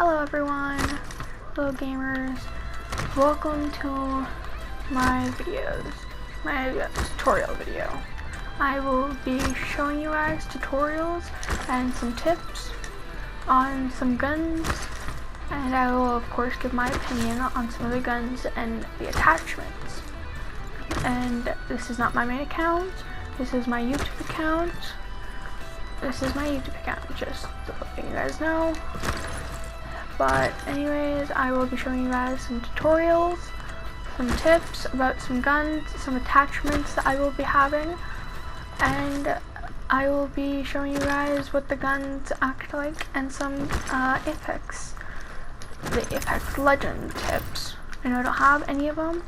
Hello everyone, hello gamers, welcome to my tutorial video. I will be showing you guys tutorials and some tips on some guns, and I will of course give my opinion on some of the guns and the attachments. And this is not my main account, this is my YouTube account. Just to let you guys know. But anyways, I will be showing you guys some tutorials, some tips about some guns, some attachments that I will be having, and I will be showing you guys what the guns act like and some the Apex Legend tips. I know I don't have any of them,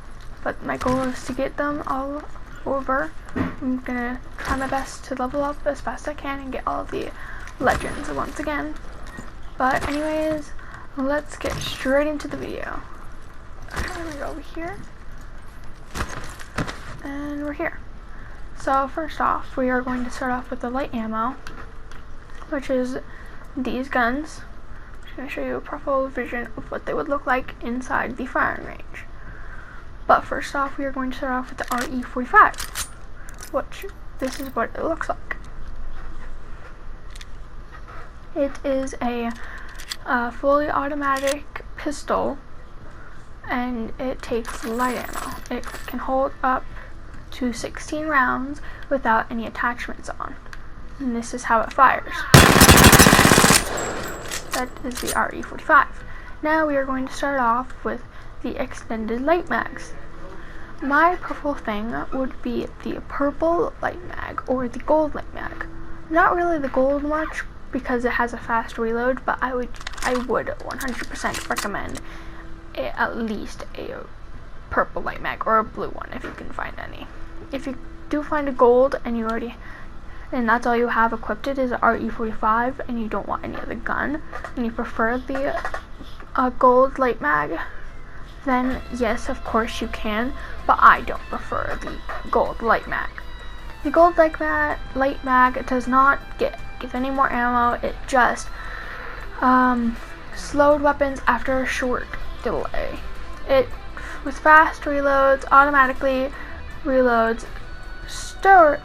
but my goal is to get them all over. I'm gonna try my best to level up as fast as I can and get all of the legends once again. But anyways, let's get straight into the video. I'm gonna go over here, and we're here. So first off, we are going to start off with the light ammo, which is these guns. I'm just gonna show you a profile vision of what they would look like inside the firing range. But first off, we are going to start off with the RE45, which this is what it looks like. It is a fully automatic pistol, and it takes light ammo. It can hold up to 16 rounds without any attachments on, and this is how it fires. That is the RE45. Now we are going to start off with the extended light mags. My preferred thing would be the purple light mag or the gold light mag. Not really the gold much because it has a fast reload, but I would 100% recommend at least a purple light mag or a blue one if you can find any. If you do find a gold and that's all you have equipped, it is a RE45, and you don't want any other gun, and you prefer the gold light mag, then yes, of course you can, but I don't prefer the gold light mag. The gold light mag does not give any more ammo. It just slowed weapons after a short delay. It, with fast reloads, automatically reloads stowed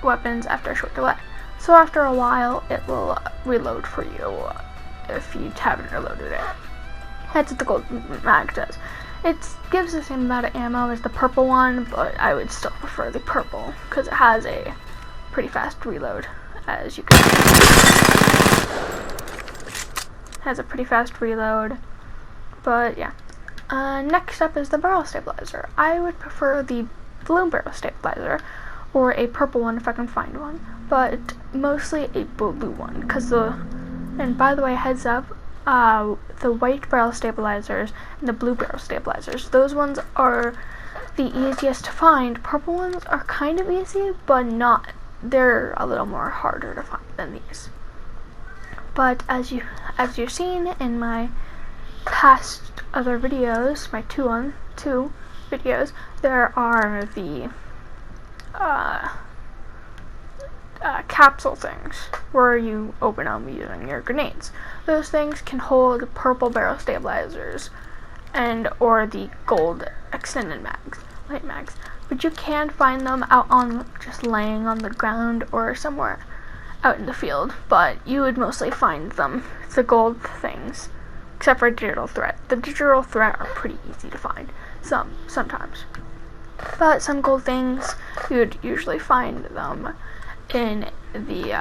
weapons after a short delay. So after a while, it will reload for you if you haven't reloaded it. That's what the gold mag does. It gives the same amount of ammo as the purple one, but I would still prefer the purple because it has a pretty fast reload, as you can see. It has a pretty fast reload, but yeah. Next up is the Barrel Stabilizer. I would prefer the blue Barrel Stabilizer or a purple one if I can find one, but mostly a blue one and by the way, heads up, the white barrel stabilizers and the blue barrel stabilizers, those ones are the easiest to find. Purple ones are kind of easy, but they're a little more harder to find than these. But as you've seen in my past other videos, my two videos, there are the capsule things where you open them using your grenades. Those things can hold purple barrel stabilizers or the gold extended light mags, but you can find them just laying on the ground or somewhere out in the field, but you would mostly find them, the gold things, except for digital threat. The digital threat are pretty easy to find sometimes, but some gold things you would usually find them in the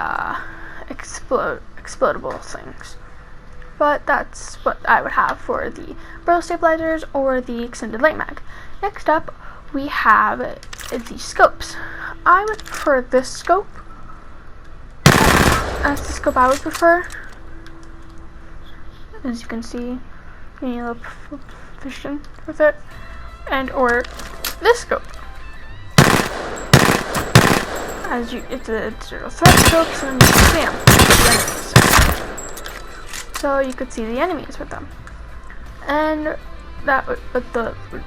explodable things. But that's what I would have for the barrel stabilizers or the extended light mag. Next up, we have the scopes. I would prefer this scope. That's the scope I would prefer. As you can see, getting a little proficient with it, or this scope. It's a zero threat scope, so you can see them, the enemies. So you could see the enemies with them. And that would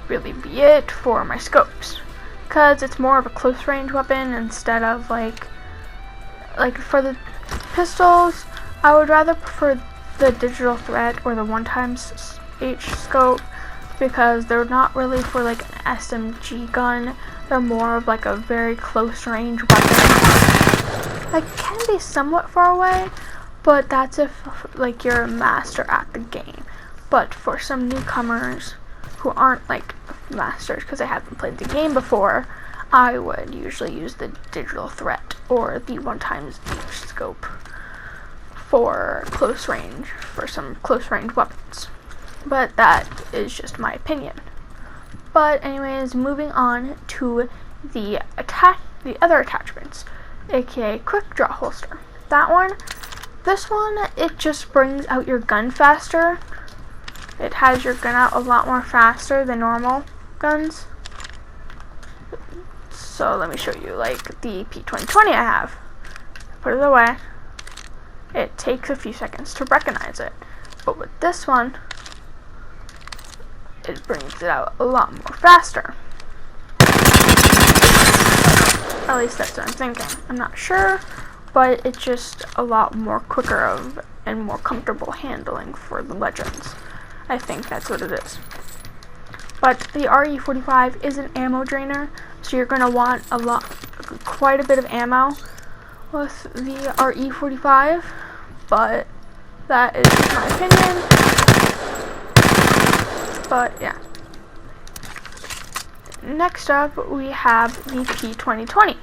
really be it for my scopes, because it's more of a close range weapon instead of like for the pistols. I would rather prefer the digital threat or the 1x8 scope because they're not really for like an SMG gun. They're more of like a very close range weapon. Like can be somewhat far away, but that's if like you're a master at the game. But for some newcomers who aren't like masters because they haven't played the game before, I would usually use the digital threat or the 1x8 scope for close range, for some close range weapons. But that is just my opinion. But anyways, moving on to the other attachments, aka quick draw holster. This one, it just brings out your gun faster. It has your gun out a lot more faster than normal guns. So let me show you, like the P2020 I have. Put it away. It takes a few seconds to recognize it. But with this one, it brings it out a lot more faster. At least that's what I'm thinking. I'm not sure, but it's just a lot more quicker and more comfortable handling for the Legends. I think that's what it is. But the RE45 is an ammo drainer, so you're going to want quite a bit of ammo with the RE45, but that is just my opinion. But yeah. Next up, we have the P2020,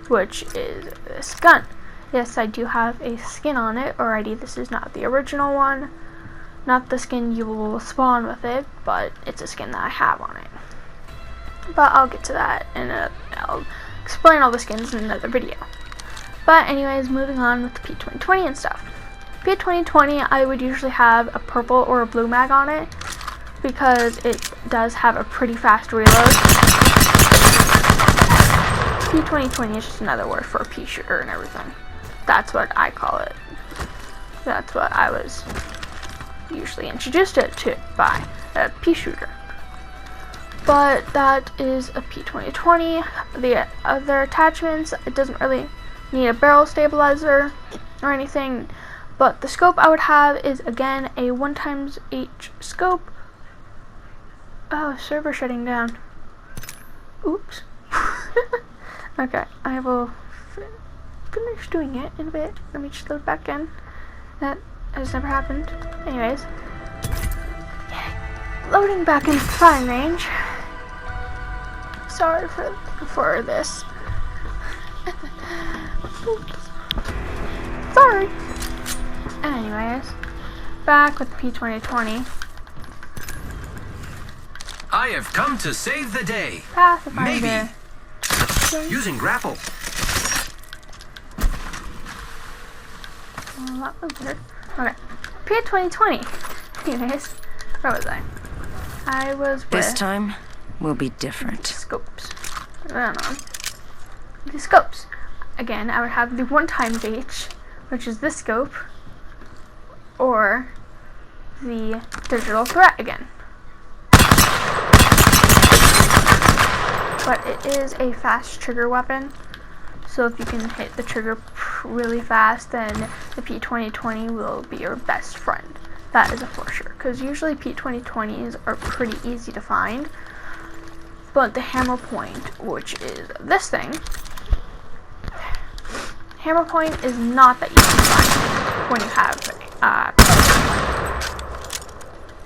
which is this gun. Yes, I do have a skin on it already. This is not the original one. Not the skin you will spawn with it, but it's a skin that I have on it. But I'll get to that and I'll explain all the skins in another video. But anyways, moving on with the P2020 and stuff. P2020, I would usually have a purple or a blue mag on it because it does have a pretty fast reload. P2020 is just another word for a pea shooter and everything. That's what I call it. That's what I was usually introduced it to by a pea shooter. But that is a P2020. The other attachments, it doesn't really need a barrel stabilizer or anything, but the scope I would have is again a 1x8 scope. Oh, server shutting down. Oops. Okay, I will finish doing it in a bit. Let me just load back in. That has never happened. Anyways. Loading back into firing range. Sorry for this. Oops. Sorry. Anyways. Back with P2020. I have come to save the day. Pacifier. Maybe. Using grapple. Well, that was weird. Okay. P2020. Anyways, where was I? I was with this time will be different. Scopes. I don't know. The scopes. Again, I would have the 1x8, which is this scope, or the digital threat again. But it is a fast trigger weapon, so if you can hit the trigger really fast, then the P2020 will be your best friend. That is a for sure, because usually P2020s are pretty easy to find, but the hammer point, which is this thing, hammer point is not that easy to find when you have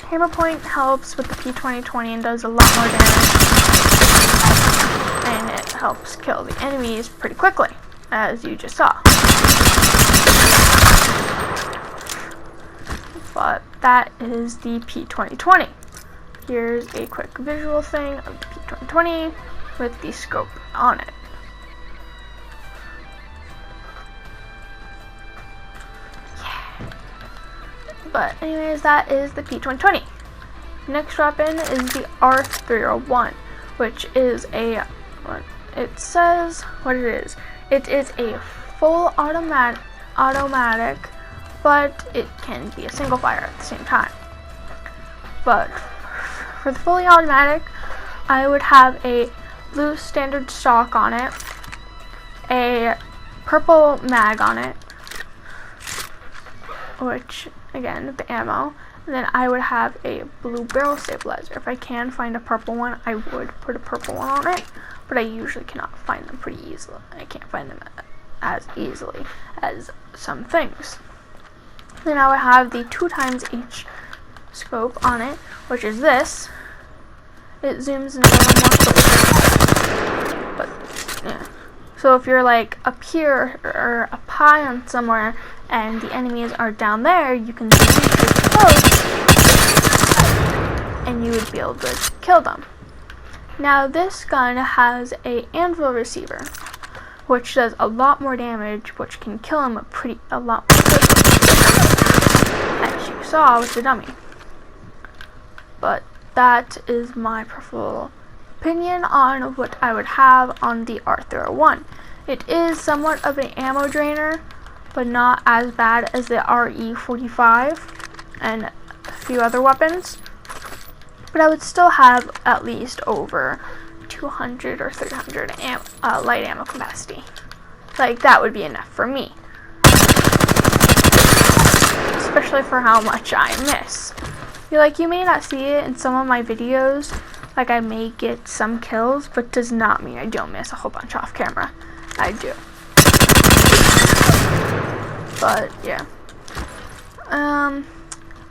hammer point helps with the P2020 and does a lot more damage, and it helps kill the enemies pretty quickly, as you just saw. But that is the P2020. Here's a quick visual thing of the P2020 with the scope on it. Yeah. But anyways, that is the P2020. Next weapon is the R301, which is it says what it is. It is a full automatic, but it can be a single fire at the same time. But for the fully automatic, I would have a blue standard stock on it, a purple mag on it, which again, the ammo. And then I would have a blue barrel stabilizer. If I can find a purple one, I would put a purple one on it, but I usually cannot find them pretty easily. I can't find them as easily as some things. Then I would have the 2xH scope on it, which is this. It zooms in a little more closer, but yeah. So if you're like up here or up high on somewhere and the enemies are down there, you can zoom in pretty close and you would be able to kill them. Now this gun has a anvil receiver, which does a lot more damage, which can kill him a lot more quickly, as you saw with the dummy. But that is my personal opinion on what I would have on the R301. It is somewhat of an ammo drainer, but not as bad as the RE45 and a few other weapons. But I would still have at least over 200 or 300 light ammo capacity. Like, that would be enough for me. Especially for how much I miss. You may not see it in some of my videos, like I may get some kills, but does not mean I don't miss a whole bunch off camera. I do. But yeah.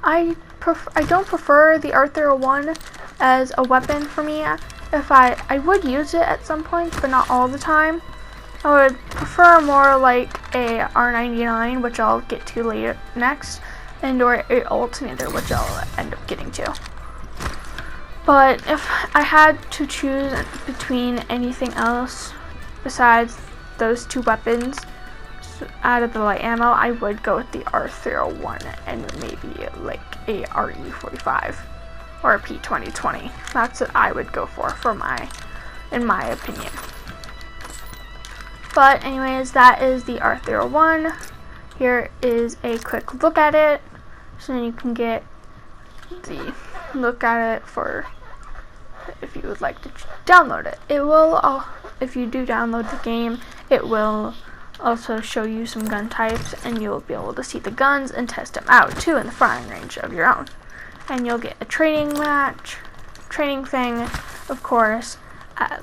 I don't prefer the R301 as a weapon for me. If I would use it at some point, but not all the time. I would prefer more like a R99, which I'll get to later next, and or a alternator, which I'll end up getting to. But if I had to choose between anything else besides those two weapons out of the light ammo, I would go with the R301 and maybe like a RE45 or a P2020. That's what I would go for in my opinion. But anyways, that is the R301. Here is a quick look at it, so then you can get the look at it for if you would like to download it. It will, if you do download the game, it will also show you some gun types, and you'll be able to see the guns and test them out too in the firing range of your own. And you'll get a training thing, of course,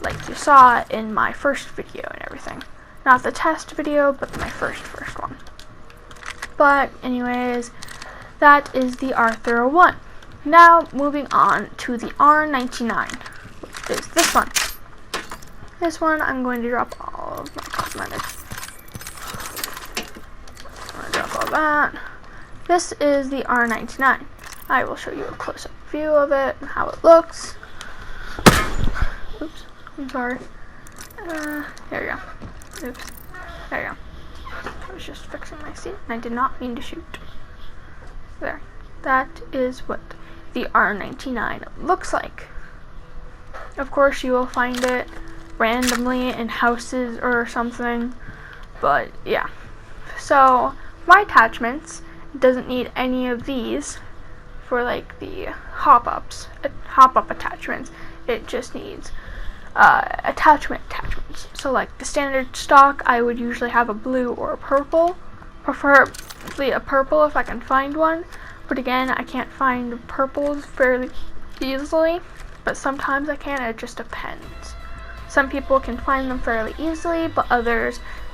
like you saw in my first video and everything. Not the test video, but my first one. But anyways, that is the R301. Now moving on to the R99, which is this one. This one I'm going to drop all of my cosmetics. I'm going to drop all that. This is the R99. I will show you a close-up view of it and how it looks. Oops, I'm sorry. There we go. Oops. There you go. I was just fixing my seat and I did not mean to shoot. There. That is what the R99 looks like. Of course, you will find it randomly in houses or something. But yeah. So, my attachments, it doesn't need any of these for like the hop-up attachments. It just needs attachments. So like the standard stock, I would usually have a blue or a purple, preferably a purple if I can find one, but again, I can't find purples fairly easily, but sometimes I can. It just depends. Some people can find them fairly easily, but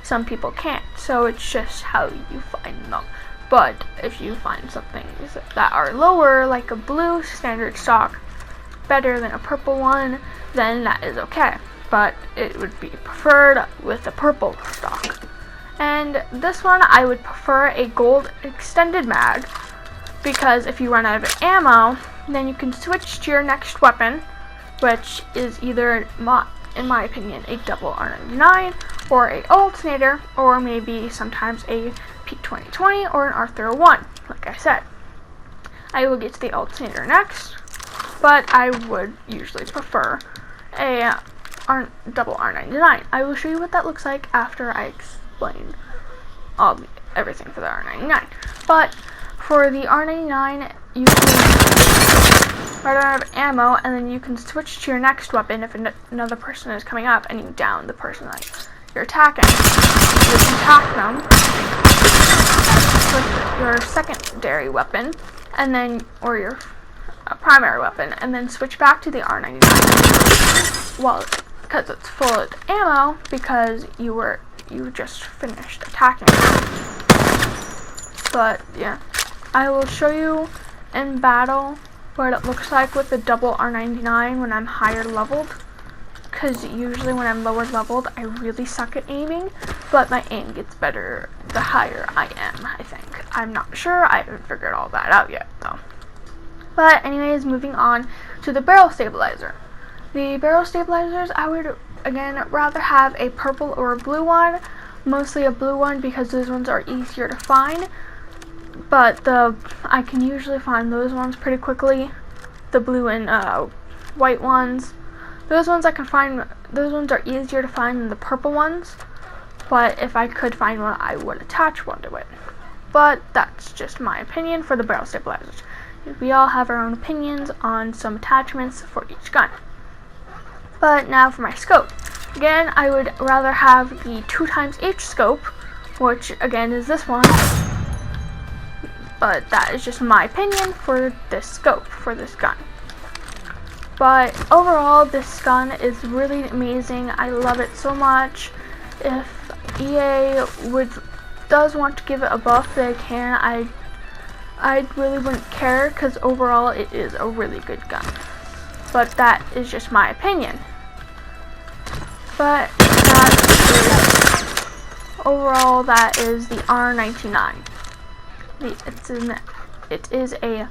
some people can't, so it's just how you find them. But if you find something that are lower, like a blue standard stock, better than a purple one, then that is okay. But it would be preferred with a purple stock. And this one, I would prefer a gold extended mag, because if you run out of ammo, then you can switch to your next weapon, which is either, in my opinion, a double R99, or a alternator, or maybe sometimes a P2020 or an R301, like I said. I will get to the alternator next, but I would usually prefer a double R99. I will show you what that looks like after I explain everything for the R99. But for the R99, you can run out of ammo, and then you can switch to your next weapon if another person is coming up and you down the person that you're attacking. You can attack them with your your secondary weapon, and then, or your primary weapon, and then switch back to the R99. Well, because it's full of ammo, because you just finished attacking. But yeah, I will show you in battle what it looks like with the double R99 when I'm higher leveled. Because usually when I'm lower leveled, I really suck at aiming, but my aim gets better the higher I am, I think. I'm not sure, I haven't figured all that out yet, though. But anyways, moving on to the barrel stabilizer. The barrel stabilizers, I would, again, rather have a purple or a blue one. Mostly a blue one because those ones are easier to find. But I can usually find those ones pretty quickly. The blue and white ones. Those ones I can find, those ones are easier to find than the purple ones. But if I could find one, I would attach one to it. But that's just my opinion for the barrel stabilizers. We all have our own opinions on some attachments for each gun. But now for my scope. Again, I would rather have the 2xH scope, which again is this one. But that is just my opinion for this scope, for this gun. But overall, this gun is really amazing. I love it so much. If EA does want to give it a buff, they can. I really wouldn't care because overall it is a really good gun. But that is just my opinion. But overall, that is the R99. It is a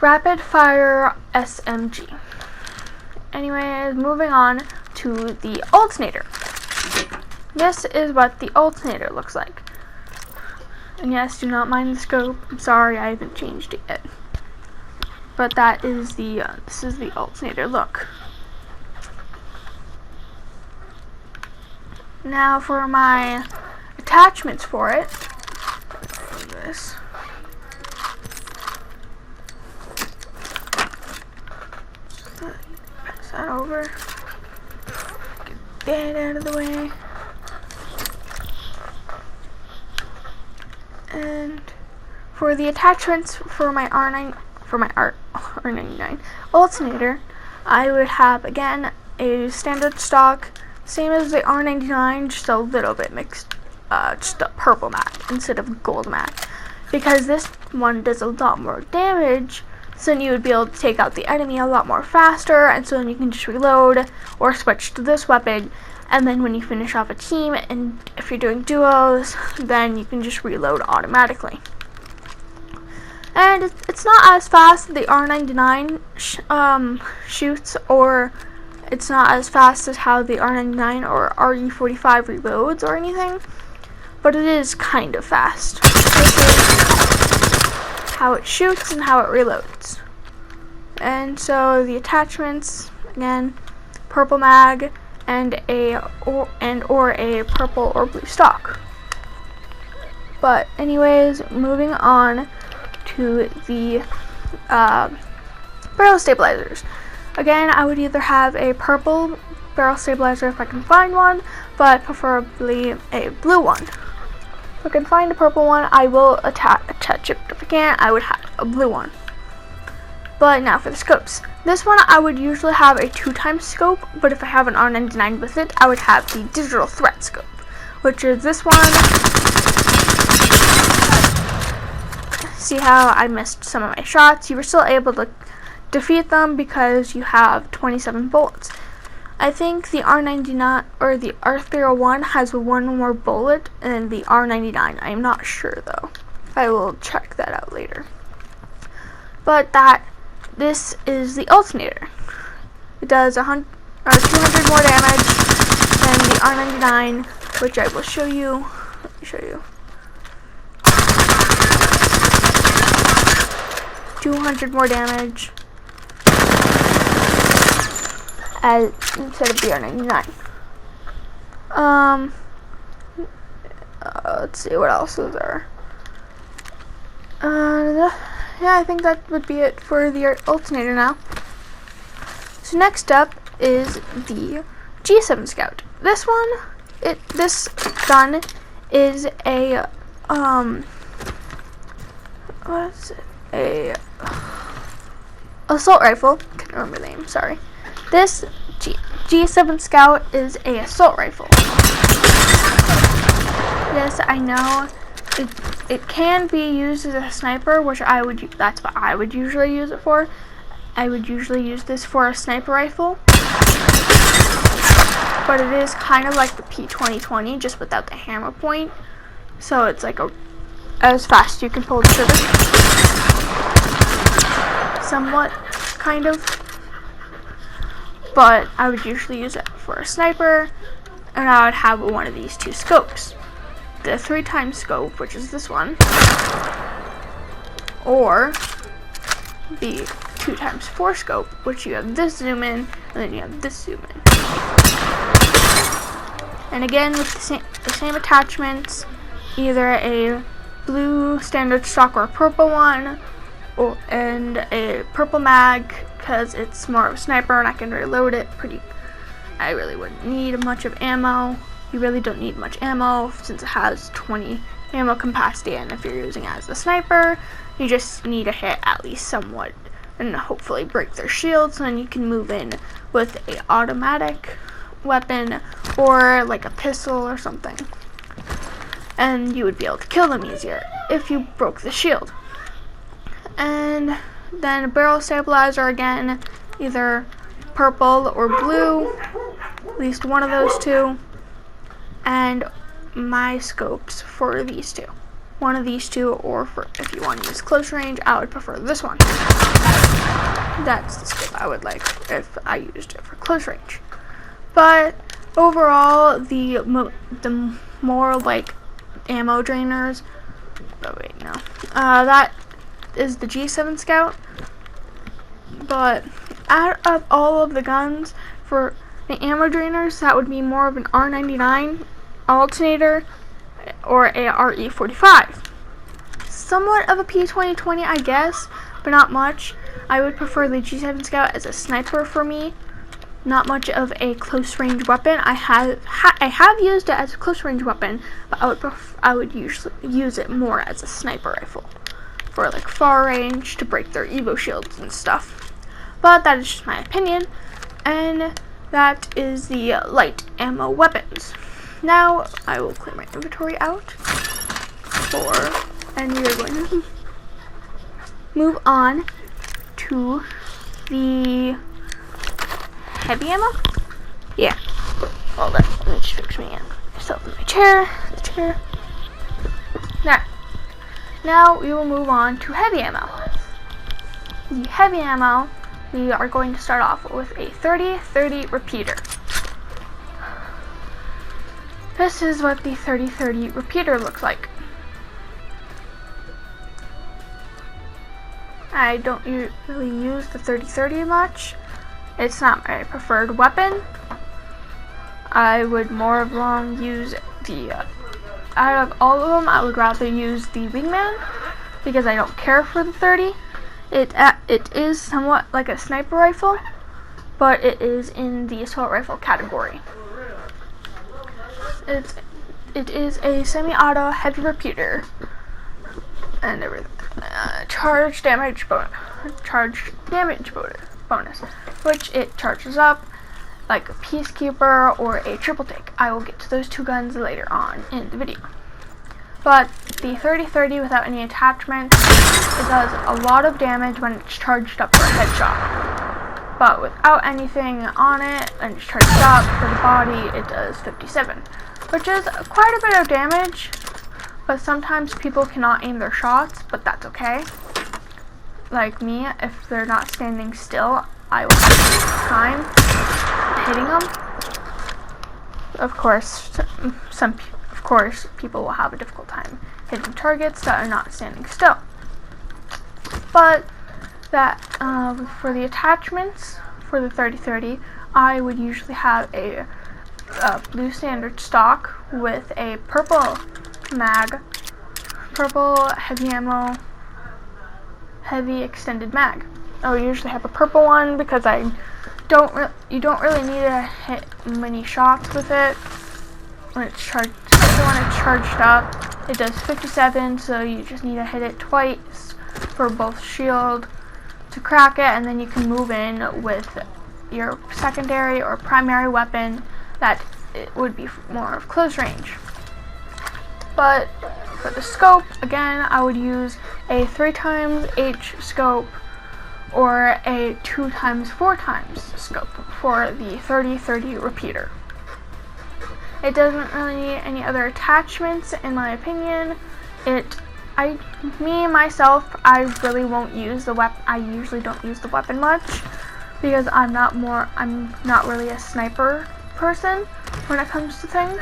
rapid fire SMG. Anyways, moving on to the alternator. This is what the alternator looks like. And yes, do not mind the scope. I'm sorry, I haven't changed it yet. But that is this is the alternator look. Now for my attachments for it. This. Pass that over. Get that out of the way. And for the attachments for my R99 alternator, I would have again a standard stock, same as the R99, just a little bit mixed, just a purple mag instead of gold mag, because this one does a lot more damage. So then you would be able to take out the enemy a lot more faster, and so then you can just reload or switch to this weapon. And then when you finish off a team, and if you're doing duos, then you can just reload automatically. And it's not as fast as the R99 shoots, or it's not as fast as how the R99 or RE45 reloads or anything, but it is kind of fast. This is how it shoots and how it reloads. And so the attachments, again, purple mag, and or a purple or blue stock. But anyways, moving on to the barrel stabilizers. Again, I would either have a purple barrel stabilizer if I can find one, but preferably a blue one. If I can find a purple one, I will attach it. If I can't, I would have a blue one. But now for the scopes. This one I would usually have a 2x scope, but if I have an R99 with it, I would have the digital threat scope, which is this one. See how I missed some of my shots? You were still able to defeat them because you have 27 bullets. I think the R99 or the R301 has one more bullet than the R99. I am not sure though. I will check that out later. But this is the alternator. It does 200 more damage than the R99, which I will show you. Let me show you. 200 more damage instead of the R99. Let's see what else is there. Yeah, I think that would be it for the alternator now. So next up is the G7 Scout. This gun is a what's it? A assault rifle. Can't remember the name. Sorry. This G7 Scout is a assault rifle. Yes, I know. It can be used as a sniper, which that's what I would usually use it for. I would usually use this for a sniper rifle. But it is kind of like the P2020, just without the hammer point. So it's like as fast as you can pull the trigger. Somewhat, kind of. But I would usually use it for a sniper, and I would have one of these two scopes. The 3x scope, which is this one, or the 2x4 scope, which you have this zoom in, and then you have this zoom in. And again, with the same attachments, either a blue standard stock or a purple one, and a purple mag, because it's more of a sniper and I can reload it I really wouldn't need much of ammo. You really don't need much ammo since it has 20 ammo capacity, and if you're using it as a sniper, you just need to hit at least somewhat and hopefully break their shields, and then you can move in with a automatic weapon or like a pistol or something, and you would be able to kill them easier if you broke the shield. And then a barrel stabilizer, again, either purple or blue, at least one of those two. And my scopes for these two. One of these two, or for if you want to use close range, I would prefer this one. That's the scope I would like if I used it for close range. But overall, the more like ammo drainers. Oh wait, no. That is the G7 Scout. But out of all of the guns for the ammo drainers, that would be more of an R99 alternator or a RE45. Somewhat of a P2020, I guess, but not much. I would prefer the G7 Scout as a sniper for me. Not much of a close range weapon. I have used it as a close range weapon, but I would usually use it more as a sniper rifle for like far range to break their Evo shields and stuff. But that is just my opinion, and that is the light ammo weapons. Now I will clear my inventory out and we are going to move on to the heavy ammo. Yeah. Hold on. Let me just fix myself in my chair. The chair. Now we will move on to heavy ammo. The heavy ammo, we are going to start off with a 30-30 repeater. This is what the 30-30 repeater looks like. I don't really use the 30-30 much. It's not my preferred weapon. I would more of long use the, out of all of them, I would rather use the Wingman, because I don't care for the 30. It is somewhat like a sniper rifle, but it is in the assault rifle category. It is a semi-auto heavy repeater, and everything. Charge damage bonus, which it charges up like a Peacekeeper or a triple take. I will get to those two guns later on in the video. But the 30-30 without any attachments, it does a lot of damage when it's charged up for a headshot. But without anything on it and it's charged up for the body, it does 57, which is quite a bit of damage. But sometimes people cannot aim their shots, but that's okay. Like me, if they're not standing still, I will have time hitting them. Of course, people will have a difficult time hitting targets that are not standing still. But that for the attachments for the 30-30, I would usually have a blue standard stock with a purple mag, purple heavy ammo, heavy extended mag. I would usually have a purple one because you don't really need to hit many shots with it when it's charged, especially when it's charged up. It does 57, so you just need to hit it twice for both shield to crack it, and then you can move in with your secondary or primary weapon that it would be more of close range. But for the scope, again, I would use a 3x scope or a 2x4x scope for the 30-30 repeater. It doesn't really need any other attachments, in my opinion. Myself, I really won't use the weapon. I usually don't use the weapon much because I'm not really a sniper person when it comes to things.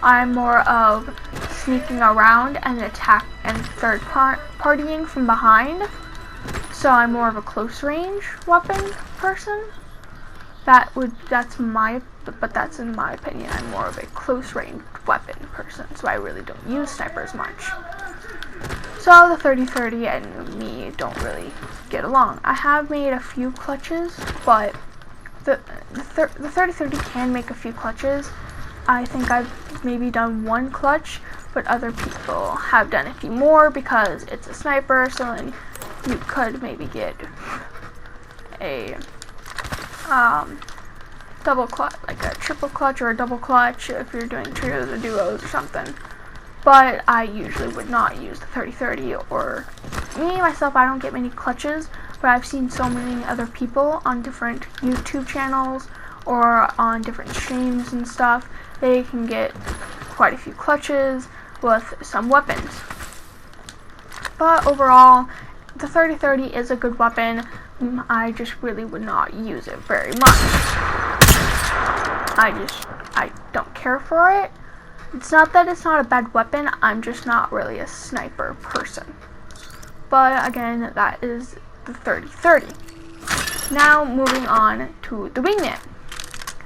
I'm more of sneaking around and attack and third partying from behind. So I'm more of a close range weapon person. That's in my opinion. I'm more of a close range weapon person, so I really don't use snipers much. So the 30-30 and me don't really get along. I have made a few clutches, but the 30-30 can make a few clutches. I think I've maybe done one clutch, but other people have done a few more because it's a sniper, so then you could maybe get a double clutch, like a triple clutch or a double clutch if you're doing trios or duos or something. But I usually would not use the 30-30, or me, myself, I don't get many clutches, but I've seen so many other people on different YouTube channels or on different streams and stuff. They can get quite a few clutches with some weapons. But overall, the 30-30 is a good weapon. I just really would not use it very much. I don't care for it. It's not that it's not a bad weapon, I'm just not really a sniper person. But again, that is the 30-30. Now moving on to the Wingman.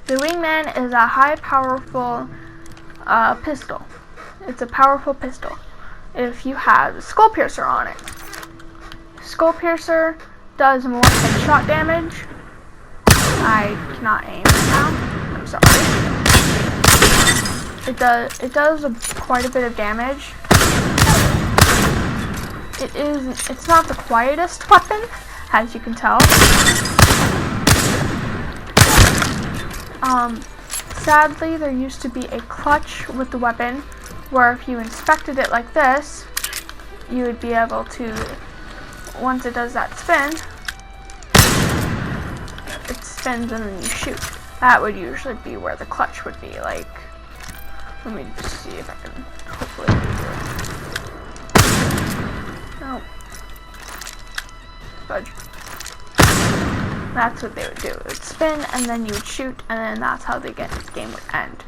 The Wingman is a high powerful pistol. It's a powerful pistol if you have Skull Piercer on it. Skull Piercer does more headshot damage. I cannot aim right now. I'm sorry. It does quite a bit of damage. It's not the quietest weapon, as you can tell. Sadly, there used to be a clutch with the weapon where if you inspected it like this, you would be able to, once it does that spin, it spins and then you shoot. That would usually be where the clutch would be, like, let me just see if I can hopefully do it. No. Fudge. That's what they would do. It would spin and then you would shoot, and then that's how the game would end.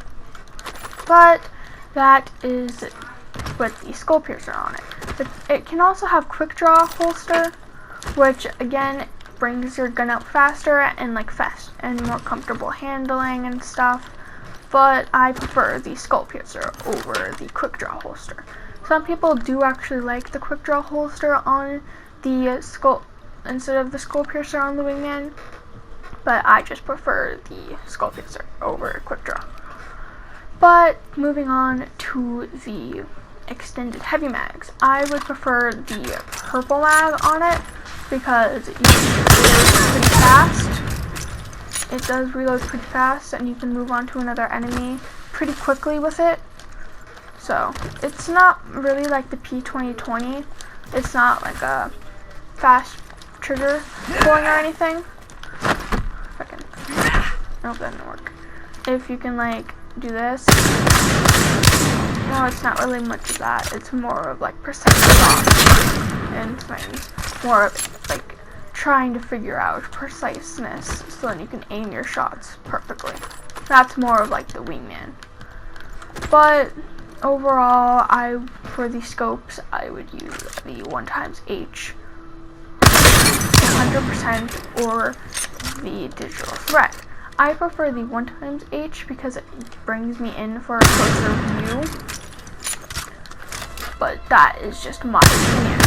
But that is with the Skull Piercer on it. It can also have quick draw holster, which again brings your gun out faster and fast and more comfortable handling and stuff. But I prefer the Skull Piercer over the quick draw holster. Some people do actually like the quick draw holster on the skull instead of the Skull Piercer on the Wingman, but I just prefer the Skull Piercer over quick draw. But moving on to the extended heavy mags, I would prefer the purple mag on it because it reloads pretty fast. It does reload pretty fast, and you can move on to another enemy pretty quickly with it. So it's not really like the P2020. It's not like a fast trigger pulling or anything. Nope, that didn't work. If you can do this, no, it's not really much of that. It's more of precise shots and things. More of trying to figure out preciseness so then you can aim your shots perfectly. That's more of the Wingman. But overall, for the scopes, I would use the 1x H 100% or the digital threat. I prefer the 1x because it brings me in for a closer view, but that is just my opinion.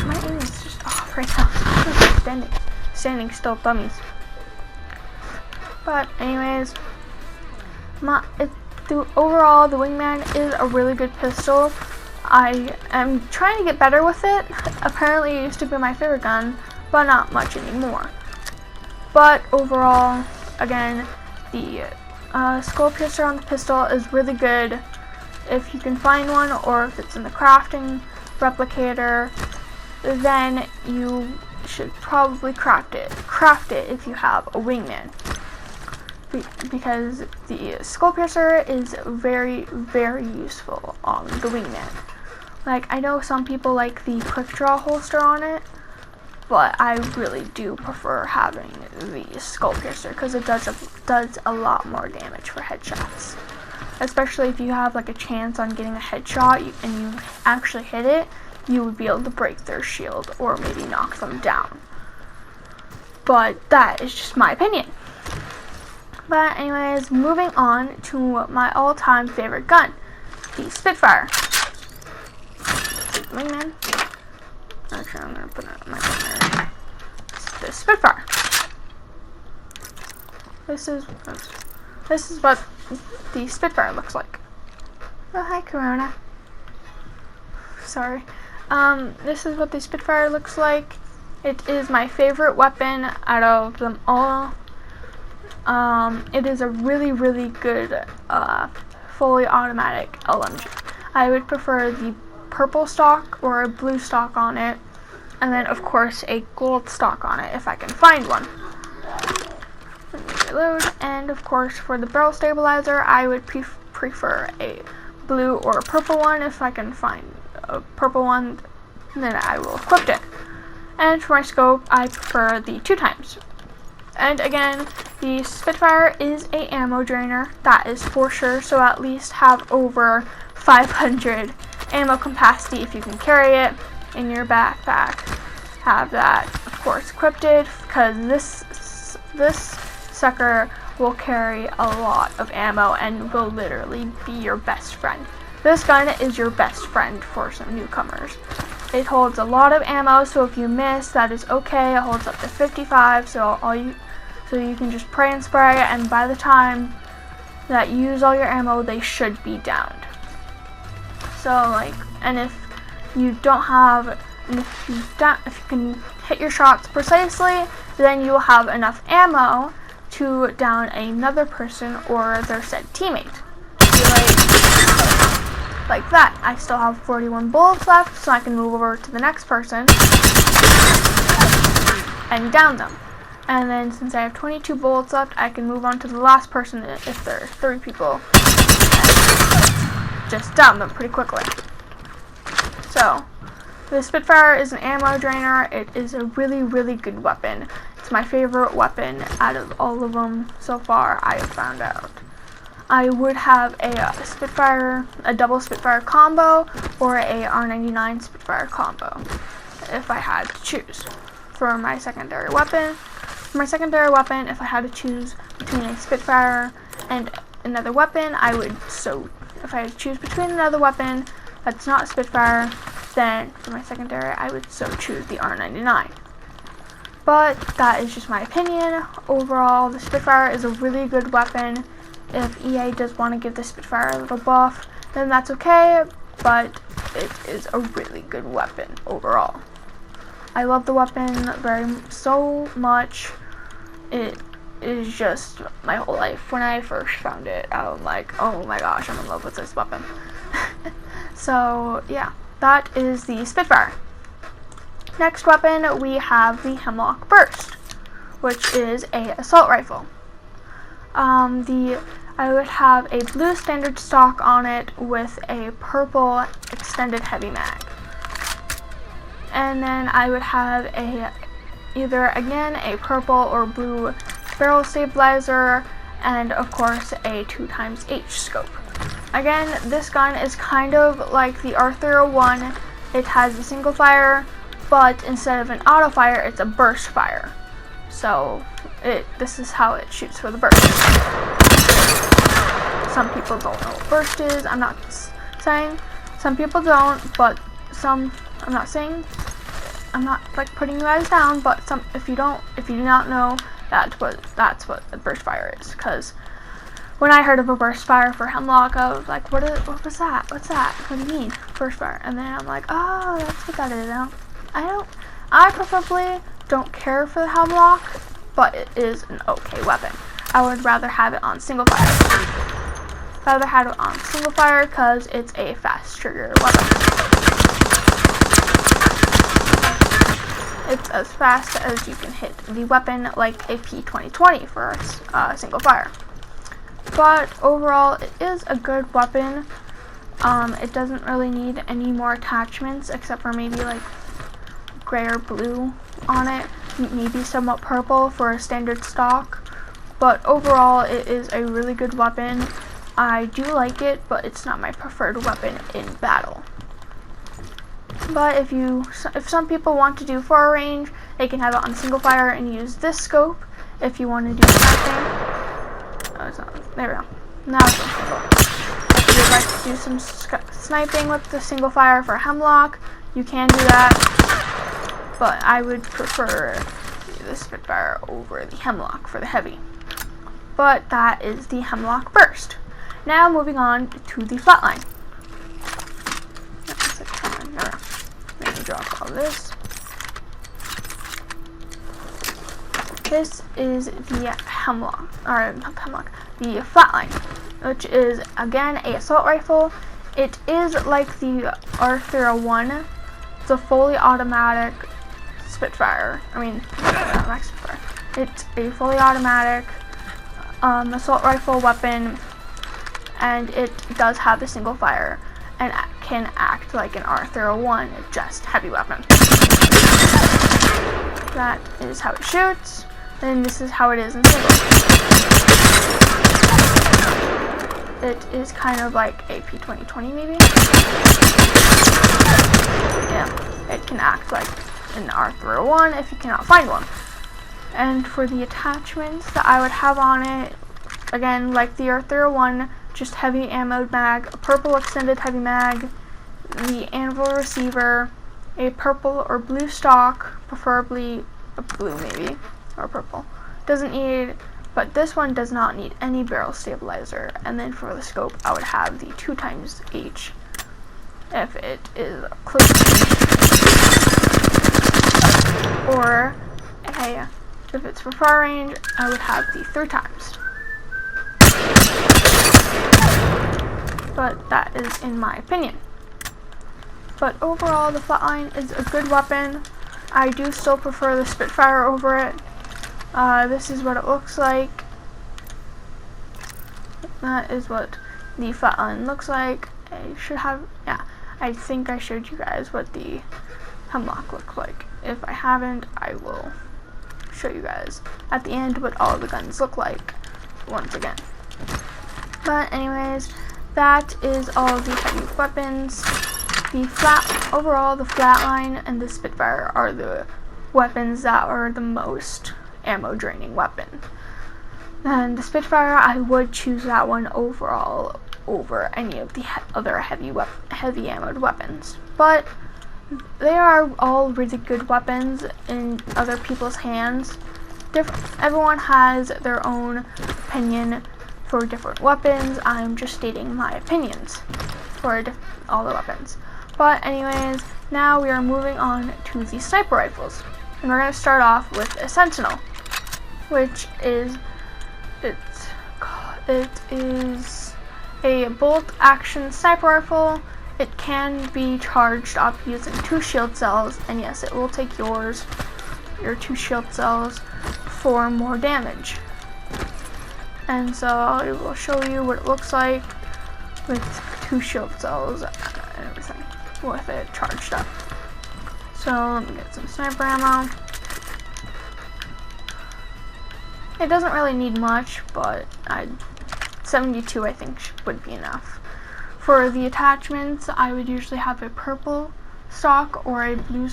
My aim is just off right now. Standing still, dummies. But anyways, overall, the Wingman is a really good pistol. I am trying to get better with it. Apparently it used to be my favorite gun, but not much anymore. But overall, again, the skull piercer on the pistol is really good if you can find one, or if it's in the crafting replicator, then you should probably craft it if you have a Wingman, because the skull piercer is very, very useful on the Wingman. Like, I know some people like the quick draw holster on it, but I really do prefer having the skull piercer because it does a lot more damage for headshots. Especially if you have like a chance on getting a headshot and you actually hit it, you would be able to break their shield or maybe knock them down. But that is just my opinion. But anyways, moving on to my all-time favorite gun, the Spitfire. Wingman. Actually, I'm gonna put it on my gun there. The Spitfire. This is what the Spitfire looks like. Oh, hi, Corona. Sorry. This is what the Spitfire looks like. It is my favorite weapon out of them all. It is a really, really good fully automatic LMG. I would prefer the purple stock or a blue stock on it, and then of course a gold stock on it if I can find one. Let me reload. And of course for the barrel stabilizer, I would prefer a blue or a purple one. If I can find a purple one, then I will equip it. And for my scope, I prefer the 2x. And again, the Spitfire is a ammo drainer, that is for sure, so at least have over 500 ammo capacity if you can carry it in your backpack. Have that, of course, equipped, because this sucker will carry a lot of ammo and will literally be your best friend. This gun is your best friend for some newcomers. It holds a lot of ammo, so if you miss, that is okay. It holds up to 55, so you can just pray and spray, and by the time that you use all your ammo, they should be downed. So and if you don't have, if you can hit your shots precisely, then you will have enough ammo to down another person or their said teammate. Like that. I still have 41 bullets left, so I can move over to the next person and down them. And then since I have 22 bullets left, I can move on to the last person if there are 3 people. And just down them pretty quickly. So, the Spitfire is an ammo drainer. It is a really, really good weapon. It's my favorite weapon out of all of them so far, I have found out. I would have a Spitfire, a double Spitfire combo, or a R99 Spitfire combo, if I had to choose. For my secondary weapon, if I had to choose between a Spitfire and another weapon, if I had to choose between another weapon that's not a Spitfire, then for my secondary, I would so choose the R99. But that is just my opinion. Overall, the Spitfire is a really good weapon. If EA does want to give the Spitfire a little buff, then that's okay, but it is a really good weapon overall. I love the weapon so much. It is just my whole life. When I first found it, I'm like, oh my gosh, I'm in love with this weapon. So yeah, that is the Spitfire. Next weapon, we have the Hemlock Burst, which is a assault rifle. I would have a blue standard stock on it with a purple extended heavy mag. And then I would have either again a purple or blue Sparrow Stabilizer, and of course a 2xH scope. Again, this gun is kind of like the R301. It has a single fire, but instead of an auto fire, it's a burst fire. So this is how it shoots for the burst. Some people don't know what burst is. I'm not saying some people don't, but I'm not like putting you guys down, but if you do not know, that's what the burst fire is. Because when I heard of a burst fire for Hemlock, I was like, what was that? What's that? What do you mean, burst fire? And then I'm like, oh, that's what that is now. I preferably don't care for the Hemlock, but it is an okay weapon. I would rather have it on single fire. Rather have it on single fire because it's a fast trigger weapon. It's as fast as you can hit the weapon, like a P2020 for single fire. But overall, it is a good weapon. It doesn't really need any more attachments except for maybe like gray or blue on it, maybe somewhat purple for a standard stock. But overall, it is a really good weapon. I do like it, but it's not my preferred weapon in battle. But if some people want to do far range, they can have it on single fire and use this scope. If you want to do sniping, oh, it's not. There we go. Now it's on single. If you'd like to do some sniping with the single fire for Hemlock, you can do that. But I would prefer the Spitfire over the Hemlock for the heavy. But that is the Hemlock Burst. Now moving on to the Flatline. Let me drop all this. This is the Hemlock, or not Hemlock, the Flatline, which is again a assault rifle. It is like the Arthur 1. It's a fully automatic Spitfire. Not Spitfire. It's a fully automatic assault rifle weapon, and it does have a single fire and can act like an Arthur 1, just heavy weapon. That is how it shoots, and this is how it is in single. It is kind of like a P2020 maybe. Yeah, it can act like an Arthur 1 if you cannot find one. And for the attachments that I would have on it, again, like the Arthur 1, just heavy ammo mag, a purple extended heavy mag, the anvil receiver, a purple or blue stock, preferably a blue maybe, or purple. Doesn't need, but this one does not need any barrel stabilizer. And then for the scope, I would have the 2xH if it is close to, or if it's for far range, I would have the 3x. But that is in my opinion. But overall, the Flatline is a good weapon. I do still prefer the Spitfire over it. This is what it looks like. That is what the Flatline looks like. I think I showed you guys what the Hemlock looks like. If I haven't, I will show you guys at the end what all the guns look like once again. But anyways, that is all the heavy weapons. Overall, the Flatline and the Spitfire are the weapons that are the most ammo draining weapon. And the Spitfire, I would choose that one overall over any of the other heavy ammoed weapons. But they are all really good weapons in other people's hands. Everyone has their own opinion for different weapons. I'm just stating my opinions for all the weapons. But anyways, now we are moving on to the sniper rifles. And we're going to start off with a Sentinel, which is, it is a bolt action sniper rifle. It can be charged up using 2 shield cells, and yes, it will take your 2 shield cells for more damage. And so I will show you what it looks like with 2 shield cells and everything with it charged up. So let me get some sniper ammo. It doesn't really need much, but 72 I think would be enough. For the attachments, I would usually have a purple stock or a blue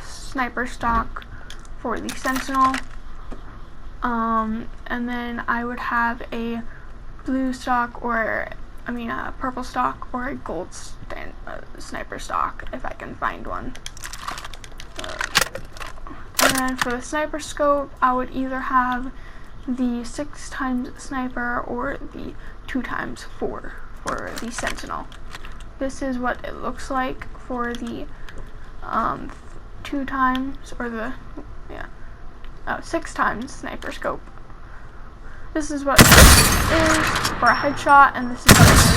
sniper stock for the Sentinel. And then I would have a blue stock or, a purple stock or a gold sniper stock if I can find one. And then for the sniper scope, I would either have the 6x sniper or the 2x4 for the sentinel. This is what it looks like for the 2x or the 6x sniper scope. This is what it is for a headshot, and this is what it is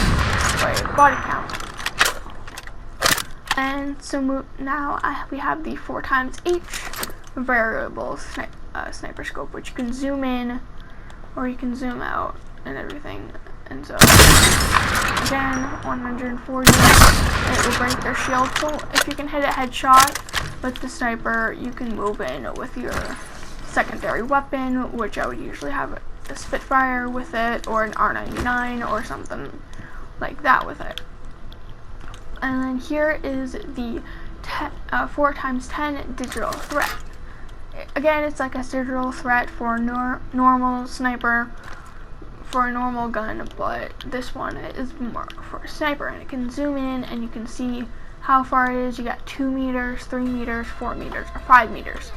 for a body count. And so now we have the 4x variable sniper scope, which you can zoom in or you can zoom out and everything. And so again, 140, it will break their shield. So if you can hit a headshot with the sniper, you can move in with your secondary weapon, which I would usually have a Spitfire with it, or an R99 or something like that with it. And then here is the 4x10 digital threat. Again, it's like a digital threat for normal sniper, for a normal gun, but this one is more for a sniper, and it can zoom in and you can see how far it is. You got 2 meters, 3 meters, 4 meters, or 5 meters.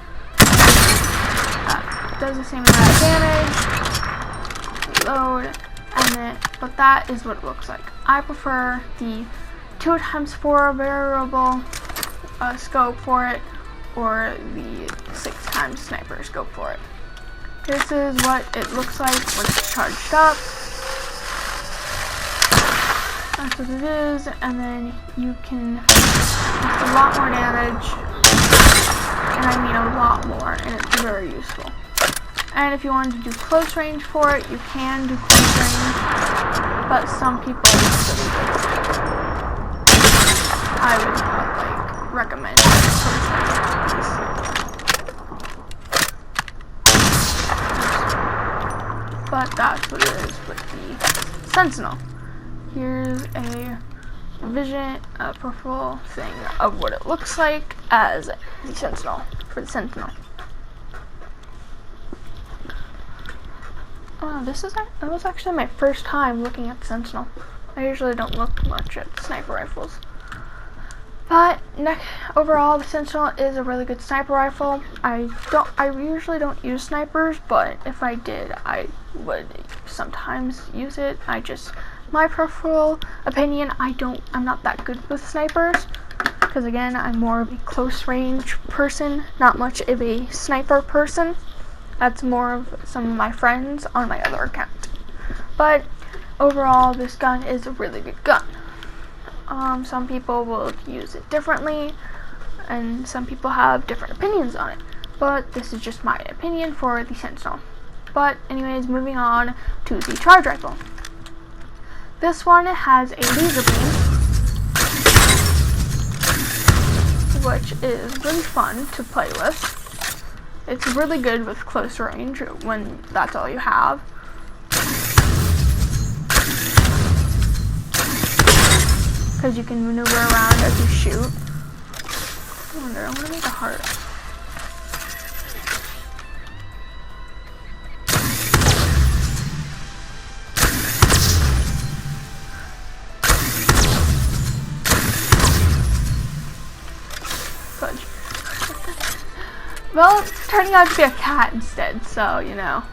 Does the same amount of damage. Reload, and then, but that is what it looks like. I prefer the 2x4 variable scope for it, or the 6x sniper scope for it. This is what it looks like when it's charged up. That's what it is, and then you can do a lot more damage, and I mean a lot more, and it's very useful. And if you wanted to do close range for it, you can do close range, but some people I would not recommend close range. But that's what it is with the Sentinel. Here's a peripheral thing of what it looks like as the Sentinel, for the Sentinel. That was actually my first time looking at the Sentinel. I usually don't look much at sniper rifles. But overall, the Sentinel is a really good sniper rifle. I usually don't use snipers, but if I did, I would sometimes use it. My personal opinion, I'm not that good with snipers, because again, I'm more of a close range person, not much of a sniper person. That's more of some of my friends on my other account. But overall, this gun is a really good gun. Some people will use it differently, and some people have different opinions on it. But this is just my opinion for the Sentinel. But anyways, moving on to the charge rifle. This one has a laser beam, which is really fun to play with. It's really good with close range when that's all you have. Because you can maneuver around as you shoot. I'm gonna make a heart. Good. Well, it's turning out to be a cat instead, so, you know.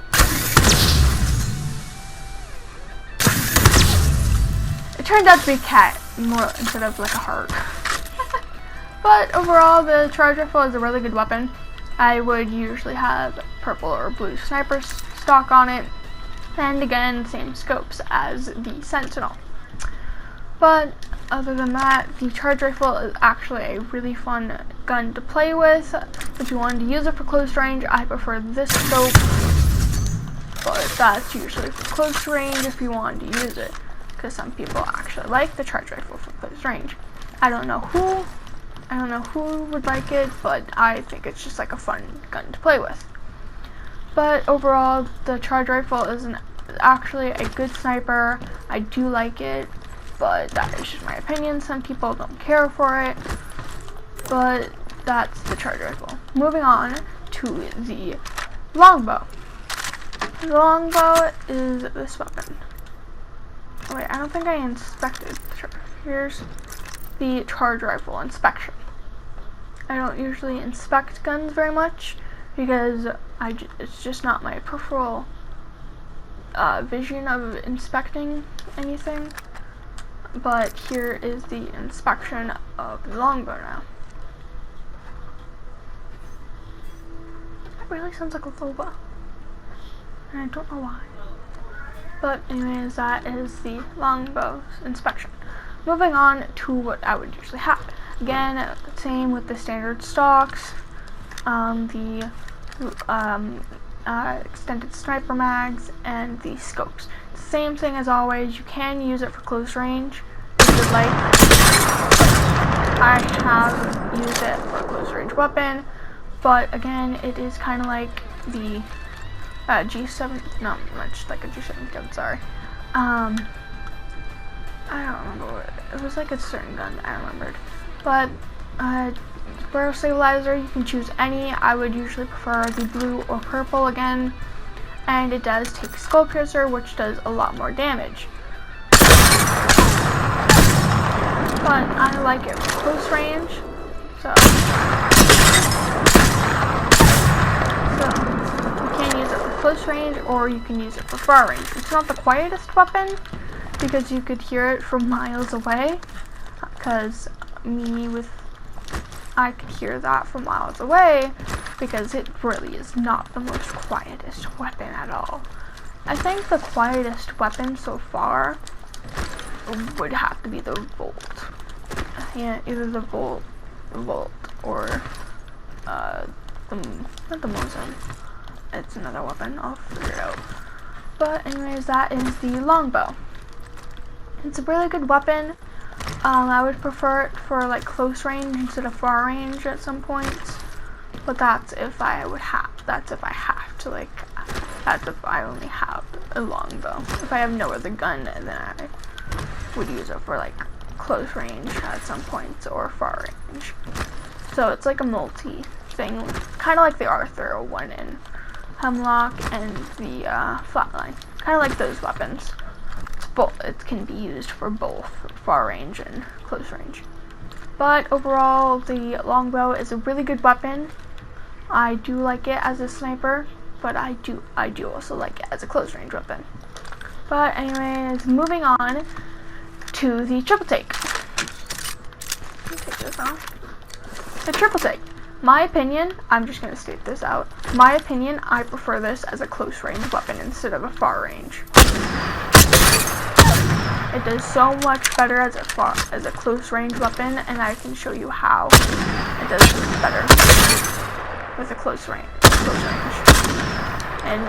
It turned out to be a cat more instead of like a heart. But overall, the charge rifle is a really good weapon. I would usually have purple or blue sniper stock on it, and again, same scopes as the Sentinel. But other than that, the charge rifle is actually a really fun gun to play with. If you wanted to use it for close range, I prefer this scope, but that's usually for close range if you wanted to use it, because some people actually like the charge rifle for close range. I don't know who would like it, but I think it's just like a fun gun to play with. But overall, the charge rifle is actually a good sniper. I do like it, but that is just my opinion. Some people don't care for it, but that's the charge rifle. Moving on to the longbow. The longbow is this weapon. Wait, I don't think I inspected. Here's the charge rifle inspection. I don't usually inspect guns very much because it's just not my preferred vision of inspecting anything, but here is the inspection of the longbow now. It really sounds like a loba, and I don't know why. But anyways, that is the longbow inspection. Moving on to what I would usually have. Again, same with the standard stocks, the extended sniper mags, and the scopes. Same thing as always. You can use it for close range if you'd like. I have used it for a close range weapon, but again, it is kind of like the G7, not much like a G7 gun, sorry. I don't remember what it was, like a certain gun that I remembered. But Sparrow Stabilizer, you can choose any. I would usually prefer the blue or purple again. And it does take Skull Piercer, which does a lot more damage. But I like it for close range. So you can use it for close range, or you can use it for far range. It's not the quietest weapon, because you could hear it from miles away, because I could hear that from miles away, because it really is not the most quietest weapon at all. I think the quietest weapon so far would have to be the Volt. Yeah, either the Volt or not the Mosin. It's another weapon, I'll figure it out. But anyways, that is the longbow. It's a really good weapon. I would prefer it for like close range instead of far range at some points. But that's if I have to, like, that's if I only have a longbow. If I have no other gun, then I would use it for like close range at some points or far range. So it's like a multi thing, kind of like the Arthur one in Hemlock and the Flatline. Kind of like those weapons. It can be used for both far range and close range. But overall, the longbow is a really good weapon. I do like it as a sniper, but I do also like it as a close range weapon. But anyways, moving on to the triple take. Let me take this off. The triple take. My opinion, I'm just going to state this out. My opinion, I prefer this as a close range weapon instead of a far range. It does so much better as a close range weapon, and I can show you how it does better with a close range. And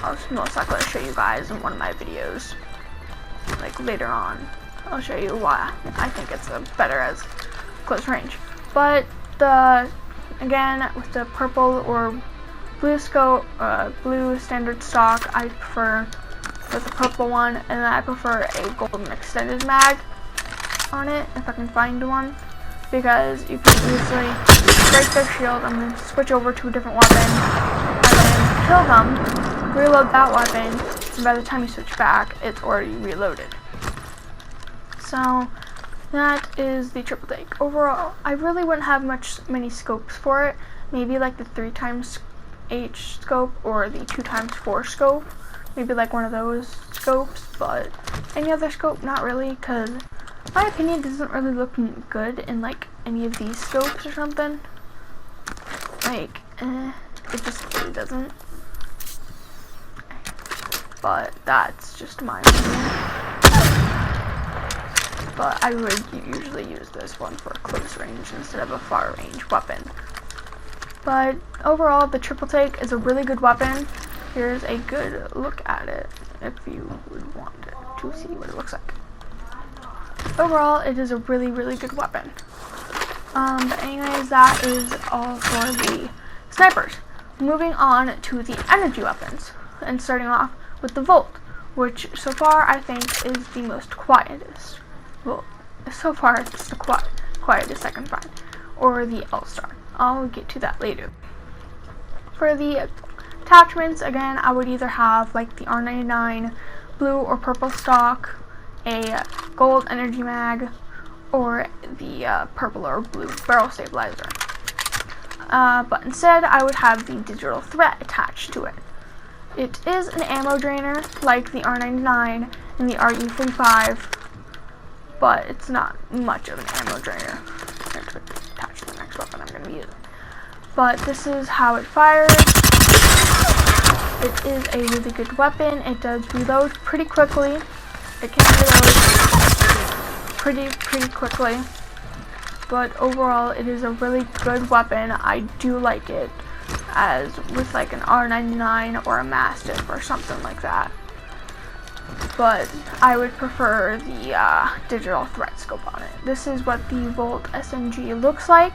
I'll most likely show you guys in one of my videos, like later on. I'll show you why I think it's better as close range. But again, with the purple or blue scope, blue standard stock, I prefer with the purple one, and I prefer a golden extended mag on it if I can find one, because you can easily break their shield and then switch over to a different weapon and then kill them, reload that weapon, and by the time you switch back, it's already reloaded. So that is the triple take. Overall, I really wouldn't have many scopes for it. Maybe like the 3x8 scope or the 2x4 scope. Maybe like one of those scopes, but any other scope, not really, because my opinion doesn't really look good in like any of these scopes or something. Like, it just really doesn't. But that's just my opinion. But I would usually use this one for close range instead of a far range weapon. But overall, the triple take is a really good weapon. Here's a good look at it if you would want to see what it looks like. Overall, it is a really, really good weapon. But anyways, that is all for the snipers. Moving on to the energy weapons, and starting off with the Volt, which so far I think is the most quietest. Well, so far it's the quietest I can find. Or the All-Star. I'll get to that later. For the attachments, again, I would either have like the R99 blue or purple stock, a gold energy mag, or the purple or blue barrel stabilizer. But instead, I would have the digital threat attached to it. It is an ammo drainer like the R99 and the RE45, but it's not much of an ammo drainer. I'm going to attach to the next weapon I'm going to use. But this is how it fires. It is a really good weapon. It does reload pretty quickly. It can reload pretty quickly. But overall, it is a really good weapon. I do like it as with like an R99 or a Mastiff or something like that. But I would prefer the digital threat scope on it. This is what the Volt SMG looks like.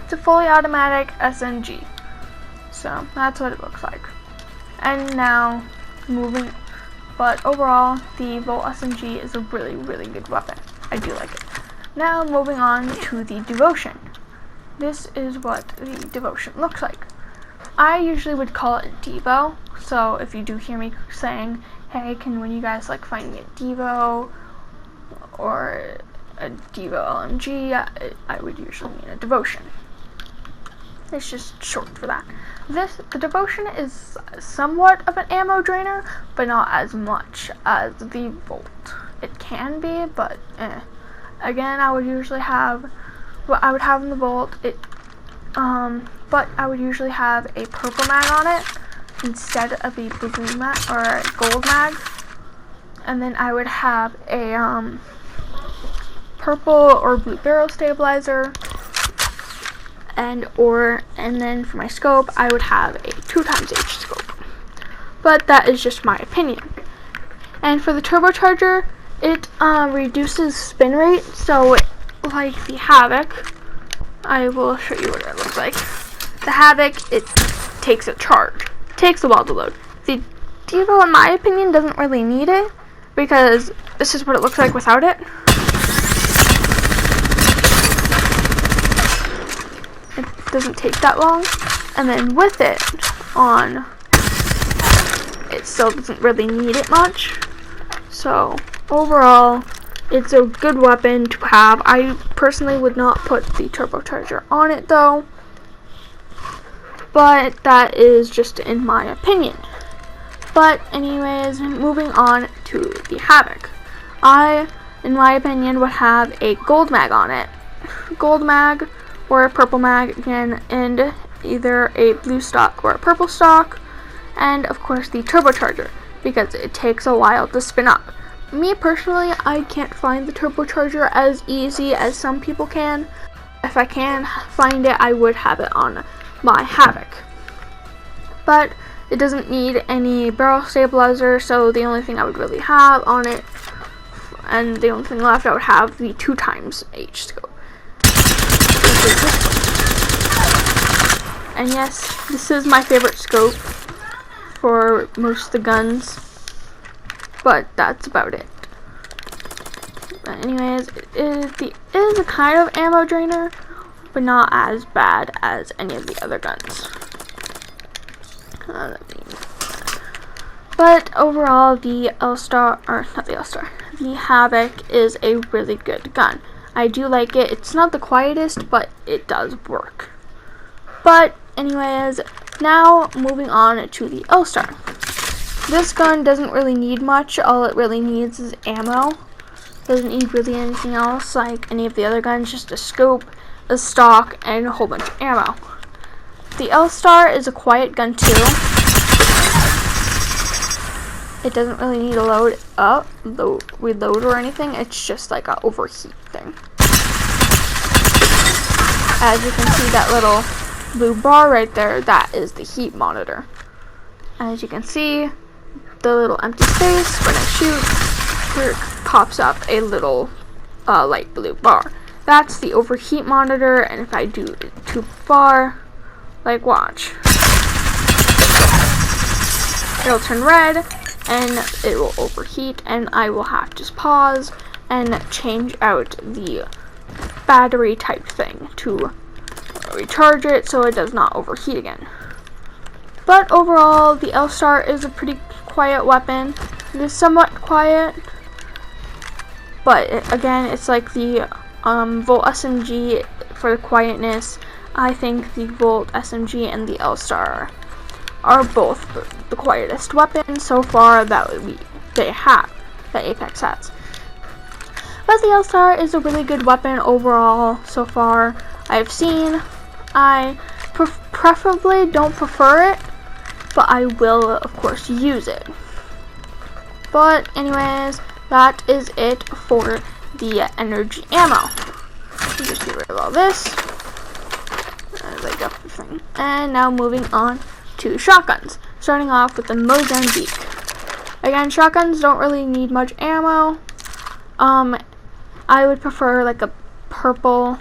It's a fully automatic SMG. So that's what it looks like. And now but overall, the Volt SMG is a really, really good weapon. I do like it. Now moving on to the Devotion. This is what the Devotion looks like. I usually would call it Devo, so if you do hear me saying, hey, when you guys like find me a Devo or a Devo LMG, I would usually mean a Devotion. It's just short for that. The Devotion is somewhat of an ammo drainer, but not as much as the Volt. It can be, but again, I would usually have what I would have in the Volt. But I would usually have a purple mag on it instead of a blue mag or a gold mag, and then I would have a purple or blue barrel stabilizer, and then for my scope, I would have a 2xH scope. But that is just my opinion. And for the turbocharger, it reduces spin rate, so like the Havoc, I will show you what it looks like. The Havoc, it takes a charge. It takes a while to load. The Devo, in my opinion, doesn't really need it, because this is what it looks like without it. It doesn't take that long. And then with it on, it still doesn't really need it much. So overall, it's a good weapon to have. I personally would not put the turbocharger on it though, but that is just in my opinion. But anyways, moving on to the Havoc. I, in my opinion, would have a gold mag on it. Gold mag or a purple mag again, and either a blue stock or a purple stock, and of course the turbocharger, because it takes a while to spin up. Me personally, I can't find the turbocharger as easy as some people can. If I can find it, I would have it on my Havoc. But it doesn't need any barrel stabilizer, so the only thing I would really have on it, and the only thing left, I would have the 2xH scope. And yes, this is my favorite scope for most of the guns, but that's about it. But anyways, it is a kind of ammo drainer, but not as bad as any of the other guns. But overall, the Havoc is a really good gun. I do like it. It's not the quietest, but it does work. But anyways, now moving on to the L-Star. This gun doesn't really need much. All it really needs is ammo. Doesn't need really anything else like any of the other guns, just a scope, a stock, and a whole bunch of ammo. The L-Star is a quiet gun too. It doesn't really need a reload or anything. It's just like a overheat thing. As you can see, that little blue bar right there, that is the heat monitor. As you can see, the little empty space, when I shoot, here pops up a little light blue bar. That's the overheat monitor, and if I do it too far, like watch, it'll turn red and it will overheat, and I will have to just pause and change out the battery type thing to recharge it so it does not overheat again. But overall, the L-Star is a pretty quiet weapon. It is somewhat quiet, but again, it's like the Volt SMG for the quietness. I think the Volt SMG and the L-Star are both the quietest weapons so far that Apex has. But the L-Star is a really good weapon overall so far I've seen. I preferably don't prefer it, but I will of course use it. But anyways, that is it for the energy ammo. Just get rid of all this. And now moving on to shotguns. Starting off with the Mozambique. Again, shotguns don't really need much ammo. I would prefer like a purple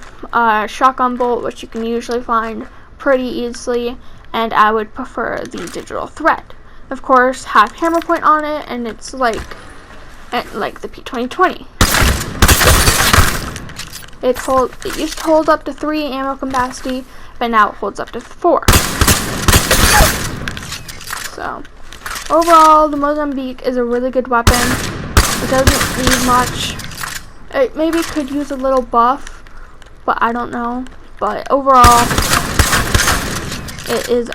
shotgun bolt, which you can usually find pretty easily, and I would prefer the digital threat. Of course, have hammer point on it, and it's like the P2020. It used to hold up to 3 ammo capacity, but now it holds up to 4. So, overall, the Mozambique is a really good weapon. It doesn't need much. It maybe could use a little buff, but I don't know. But overall, it is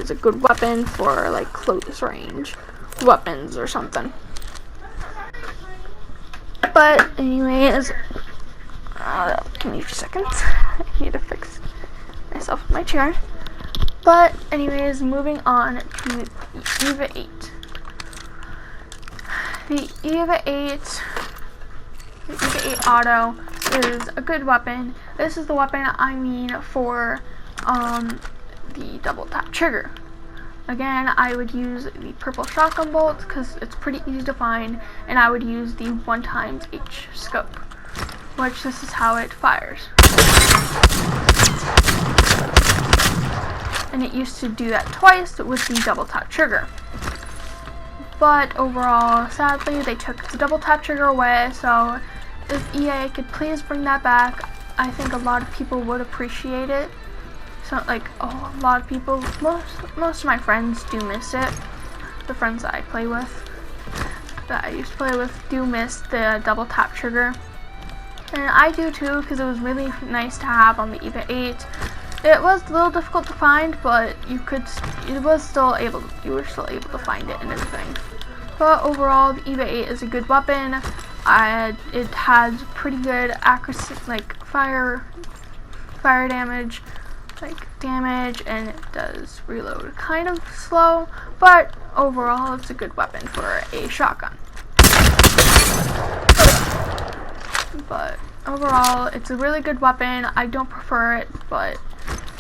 a good weapon for like close range weapons or something. But anyways, give me a few seconds. I need to fix myself with my chair. But anyways, moving on to the EVA 8. The EVA 8 Auto is a good weapon. This is the weapon I mean for the double tap trigger. Again, I would use the purple shotgun bolt because it's pretty easy to find, and I would use the 1x scope, which this is how it fires. And it used to do that twice with the double tap trigger. But overall, sadly, they took the double tap trigger away, so if EA could please bring that back, I think a lot of people would appreciate it. So, like, a lot of people, most of my friends do miss it. The friends that I play with, that I used to play with, do miss the double tap trigger. And I do too, because it was really nice to have on the EVA 8. It was a little difficult to find, but you were still able to find it and everything. But overall, the EVA 8 is a good weapon. It has pretty good accuracy, like fire damage, and it does reload kind of slow, but overall, it's a good weapon for a shotgun. But overall, it's a really good weapon. I don't prefer it, but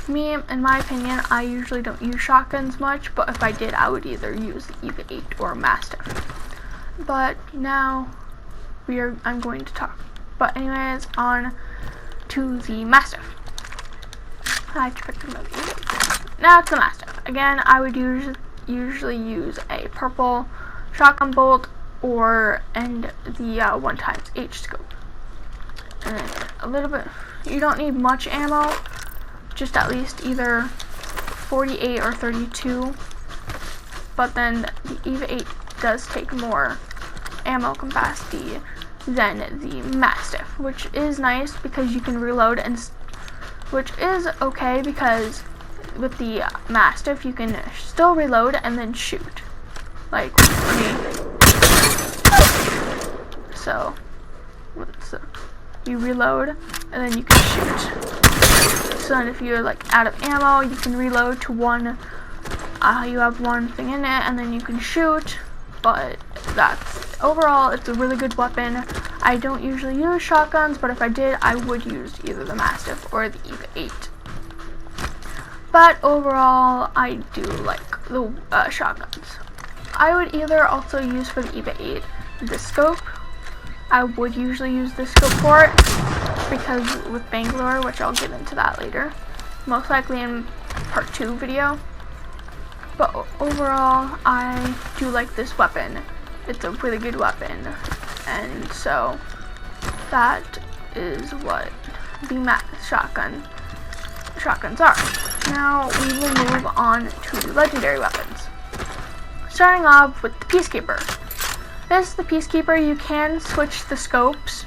me, in my opinion, I usually don't use shotguns much, but if I did, I would either use the EVA 8 or Mastiff. But now, I'm going to talk. But anyways, on to the Mastiff. I have to pick another EVA. Now it's the Mastiff. Again, I would usually use a purple shotgun bolt and the 1x scope. And a little bit, you don't need much ammo, just at least either 48 or 32, but then the EVA 8 does take more ammo capacity than the Mastiff, which is nice because you can reload, and which is okay because with the Mastiff you can still reload and then shoot, like me. So you reload and then you can shoot. So then if you're like out of ammo, you can reload to one. You have one thing in it, and then you can shoot. But that's overall, it's a really good weapon. I don't usually use shotguns, but if I did, I would use either the Mastiff or the EVA 8. But overall, I do like the shotguns. I would either also use for the EVA 8 the scope. I would usually use this scope for it because with Bangalore, which I'll get into that later, most likely in part 2 video. But overall, I do like this weapon. It's a really good weapon, and so that is what the shotguns are. Now we will move on to the legendary weapons. Starting off with the Peacekeeper. This is the Peacekeeper. You can switch the scopes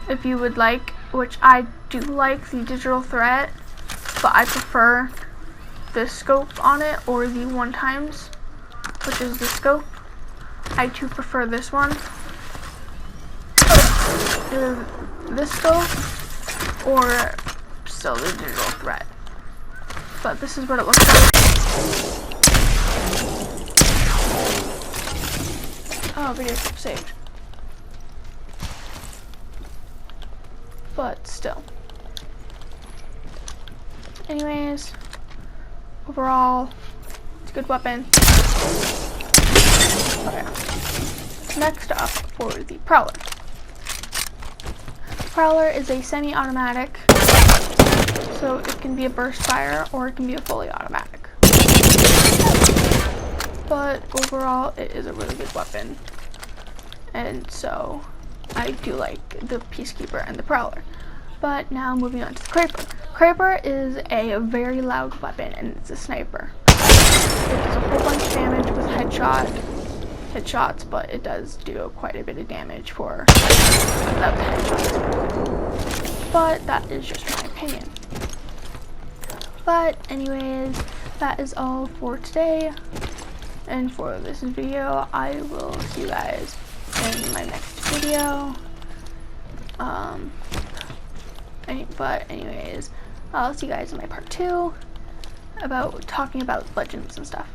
if you would like, which I do like the digital threat, but I prefer the scope on it or the 1x, which is the scope. I too prefer this one. Either this scope or still the digital threat. But this is what it looks like. Oh, video clip saved. But still. Anyways, overall, it's a good weapon. Okay. Next up for the Prowler. Prowler is a semi-automatic, so it can be a burst fire or it can be a fully automatic. But overall, it is a really good weapon, and so I do like the Peacekeeper and the Prowler. But now moving on to the Creeper. Creeper is a very loud weapon, and it's a sniper. It does a whole bunch of damage with headshots, but it does do quite a bit of damage for without the headshots. But that is just my opinion. But anyways, that is all for today. And for this video, I will see you guys in my next video. But anyways, I'll see you guys in my part 2 about talking about legends and stuff.